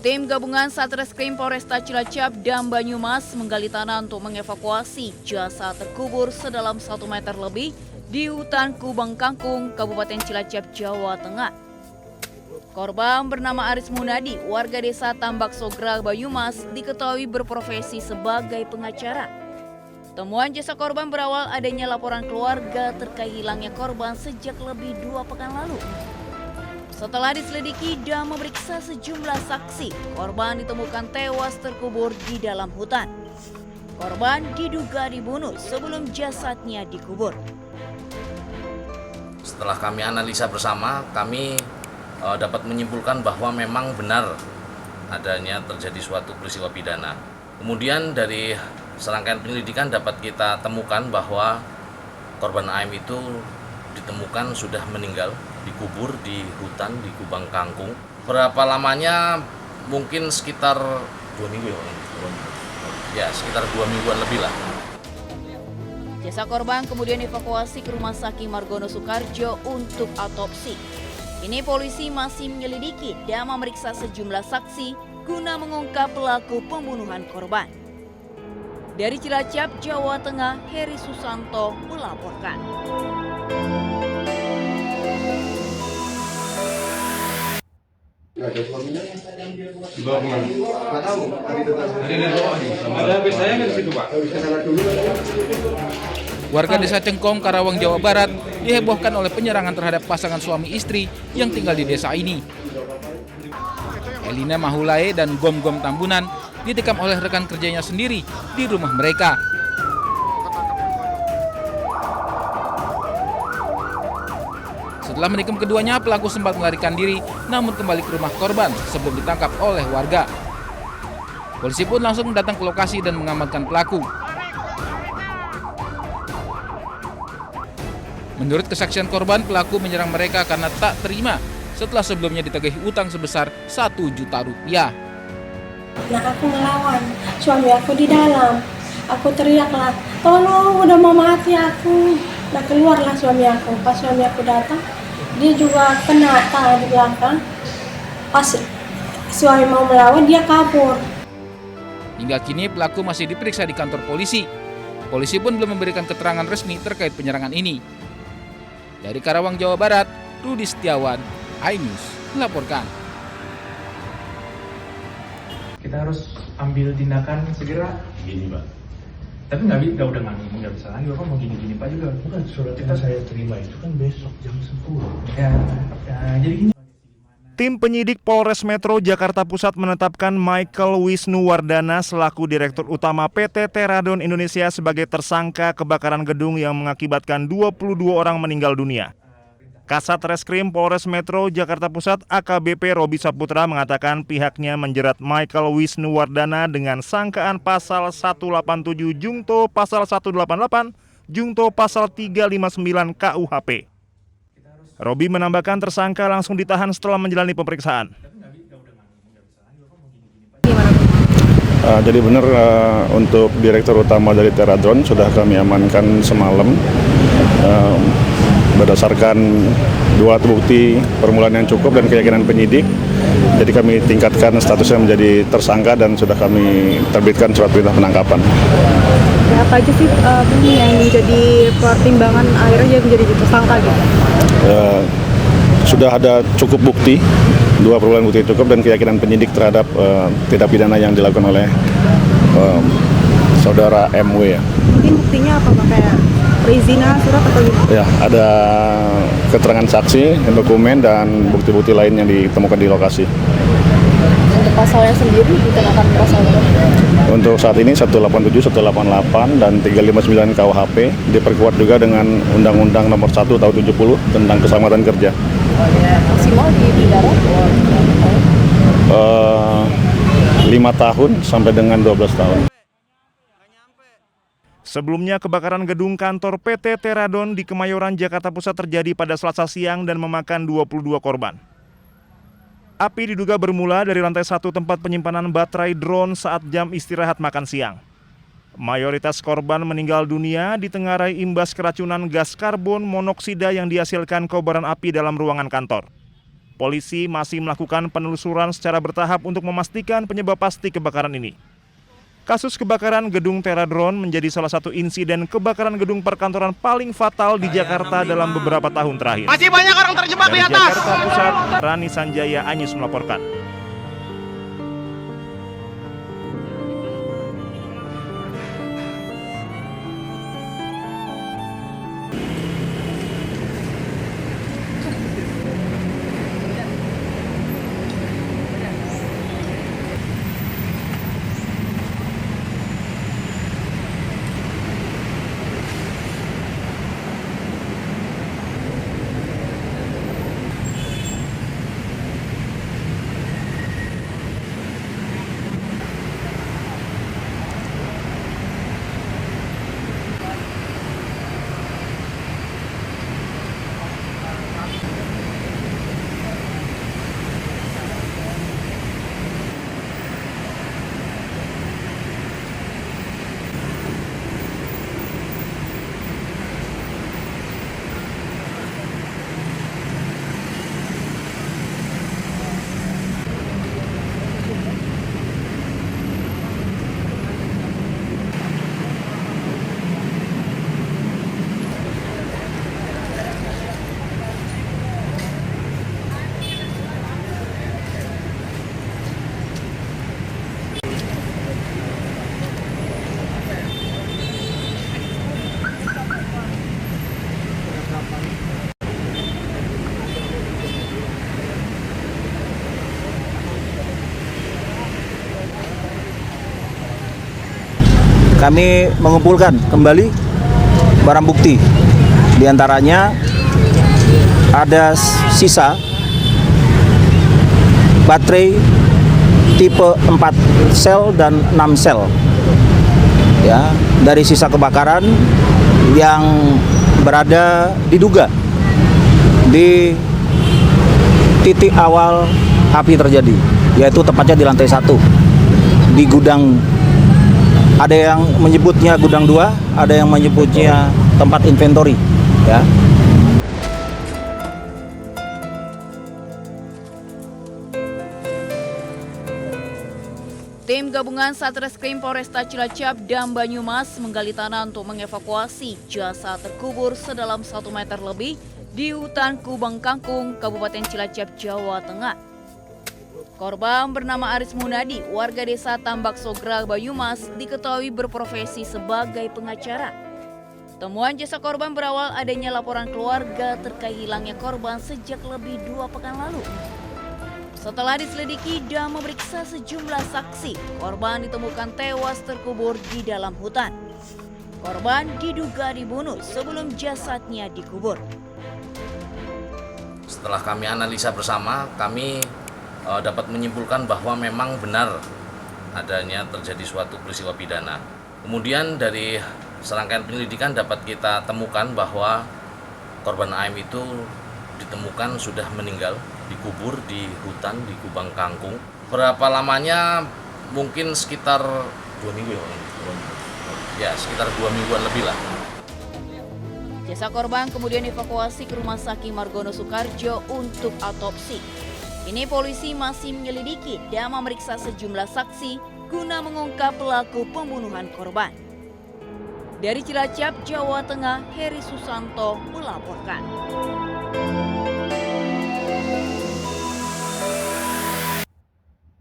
Tim gabungan Satreskrim Polresta Cilacap dan Banyumas menggali tanah untuk mengevakuasi jasad terkubur sedalam 1 meter lebih di hutan Kubang Kangkung, Kabupaten Cilacap, Jawa Tengah. Korban bernama Aris Munadi, warga desa Tambak Sogra, Banyumas, diketahui berprofesi sebagai pengacara. Temuan jasad korban berawal adanya laporan keluarga terkait hilangnya korban sejak lebih 2 pekan lalu. Setelah diselidiki dan memeriksa sejumlah saksi, korban ditemukan tewas terkubur di dalam hutan. Korban diduga dibunuh sebelum jasadnya dikubur. Setelah kami analisa bersama, kami dapat menyimpulkan bahwa memang benar adanya terjadi suatu peristiwa pidana. Kemudian dari serangkaian penyelidikan dapat kita temukan bahwa korban AM itu ditemukan sudah meninggal, dikubur di hutan di Kubang Kangkung. Berapa lamanya? Mungkin sekitar 2 minggu ya, sekitar 2 mingguan lebih lah. Jasad korban kemudian dievakuasi ke Rumah Sakit Margono Soekarjo untuk autopsi. Kini polisi masih menyelidiki dan memeriksa sejumlah saksi guna mengungkap pelaku pembunuhan korban. Dari Cilacap, Jawa Tengah, Heri Susanto melaporkan. Warga desa Cengkong, Karawang, Jawa Barat dihebohkan oleh penyerangan terhadap pasangan suami istri yang tinggal di desa ini. Elina Mahulae dan Gom-Gom Tambunan ditikam oleh rekan kerjanya sendiri di rumah mereka. Setelah menikam keduanya, pelaku sempat melarikan diri namun kembali ke rumah korban sebelum ditangkap oleh warga. Polisi pun langsung datang ke lokasi dan mengamankan pelaku. Menurut kesaksian korban, pelaku menyerang mereka karena tak terima setelah sebelumnya ditagih utang sebesar 1 juta rupiah. Nah, aku ngelawan, suami aku di dalam. Aku teriaklah, tolong, udah mau mati aku. Nah, keluarlah suami aku. Pas suami aku datang, dia juga kena tangan di belakang. Pas suami mau melawan, dia kabur. Hingga kini pelaku masih diperiksa di kantor polisi. Polisi pun belum memberikan keterangan resmi terkait penyerangan ini. Dari Karawang, Jawa Barat, Rudi Setiawan, iNews melaporkan. Kita harus ambil tindakan segera. Gini, Pak. Tapi nggak bisa lagi, Bapak mau gini-gini Pak juga. Bukan, surat yang saya terima itu kan besok jam 10. Ya, jadi gini. Tim penyidik Polres Metro Jakarta Pusat menetapkan Michael Wisnuwardana selaku Direktur Utama PT Teradon Indonesia sebagai tersangka kebakaran gedung yang mengakibatkan 22 orang meninggal dunia. Kasat Reskrim Polres Metro Jakarta Pusat AKBP Robi Saputra mengatakan pihaknya menjerat Michael Wisnuwardana dengan sangkaan pasal 187 Jungto pasal 188 Jungto pasal 359 KUHP. Robi menambahkan tersangka langsung ditahan setelah menjalani pemeriksaan. Jadi benar untuk Direktur Utama dari Teradon sudah kami amankan semalam berdasarkan 2 alat bukti permulaan yang cukup dan keyakinan penyidik. Jadi kami tingkatkan statusnya menjadi tersangka dan sudah kami terbitkan surat perintah penangkapan. Ya, apa aja sih yang menjadi pertimbangan akhirnya menjadi tersangka gitu? Sudah ada cukup bukti, 2 permulaan bukti cukup dan keyakinan penyidik terhadap tindak pidana yang dilakukan oleh saudara MW ya. Mungkin buktinya apa Pak? Kayak perizinan, surat atau gitu? Ya, ada keterangan saksi, dokumen dan bukti-bukti lain yang ditemukan di lokasi. Untuk pasalnya sendiri dikenakan pasal berapa? Untuk saat ini 187, 188 dan 359 KUHP diperkuat juga dengan Undang-Undang Nomor 1 Tahun 70 tentang keselamatan kerja. Maksimal di penjara? 5 tahun sampai dengan 12 tahun. Sebelumnya kebakaran gedung kantor PT Teradon di Kemayoran, Jakarta Pusat terjadi pada Selasa siang dan memakan 22 korban. Api diduga bermula dari lantai 1 tempat penyimpanan baterai drone saat jam istirahat makan siang. Mayoritas korban meninggal dunia ditengarai imbas keracunan gas karbon monoksida yang dihasilkan kobaran api dalam ruangan kantor. Polisi masih melakukan penelusuran secara bertahap untuk memastikan penyebab pasti kebakaran ini. Kasus kebakaran gedung Teradron menjadi salah satu insiden kebakaran gedung perkantoran paling fatal di Jakarta dalam beberapa tahun terakhir. Masih banyak orang terjebak di Dari atas. Jakarta Pusat, Rani Sanjaya Anyus melaporkan. Kami mengumpulkan kembali barang bukti. Di antaranya ada sisa baterai tipe 4 sel dan 6 sel. Ya, dari sisa kebakaran yang berada diduga di titik awal api terjadi, yaitu tepatnya di lantai 1 di gudang. Ada yang menyebutnya gudang 2, ada yang menyebutnya tempat inventory, ya. Tim gabungan Satreskrim Polresta Cilacap dan Banyumas menggali tanah untuk mengevakuasi jasad terkubur sedalam 1 meter lebih di hutan Kubang Kangkung, Kabupaten Cilacap, Jawa Tengah. Korban bernama Aris Munadi, warga desa Tambak Sogra, Banyumas, diketahui berprofesi sebagai pengacara. Temuan jasad korban berawal adanya laporan keluarga terkait hilangnya korban sejak lebih 2 pekan lalu. Setelah diselidiki dan memeriksa sejumlah saksi, korban ditemukan tewas terkubur di dalam hutan. Korban diduga dibunuh sebelum jasadnya dikubur. Setelah kami analisa bersama, kami dapat menyimpulkan bahwa memang benar adanya terjadi suatu peristiwa pidana. Kemudian dari serangkaian penyelidikan dapat kita temukan bahwa korban AM itu ditemukan sudah meninggal, dikubur di hutan di Kubang Kangkung. Berapa lamanya? Mungkin sekitar 2 minggu ya, sekitar 2 mingguan lebih lah. Jasad korban kemudian dievakuasi ke Rumah Sakit Margono Soekarjo untuk autopsi. Ini polisi masih menyelidiki dan memeriksa sejumlah saksi guna mengungkap pelaku pembunuhan korban. Dari Cilacap, Jawa Tengah, Heri Susanto melaporkan.